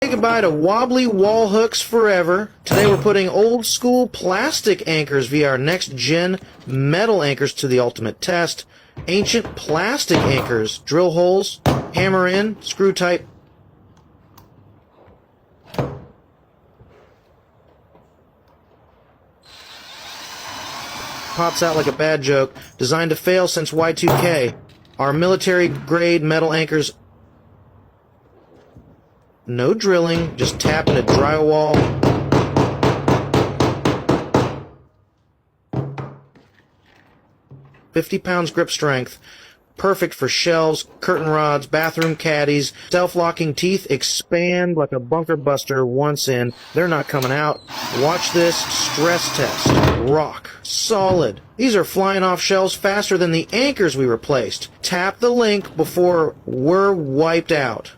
Say goodbye to wobbly wall hooks forever. Today we're putting old school plastic anchors via our next gen metal anchors to the ultimate test. Ancient plastic anchors, drill holes, hammer in, screw tight. Pops out like a bad joke, designed to fail since Y2K. Our military grade metal anchors. No drilling, just tapping a drywall. £50 grip strength. Perfect for shelves, curtain rods, bathroom caddies. Self-locking teeth expand like a bunker buster once in. They're not coming out. Watch this stress test. Rock. Solid. These are flying off shelves faster than the anchors we replaced. Tap the link before we're wiped out.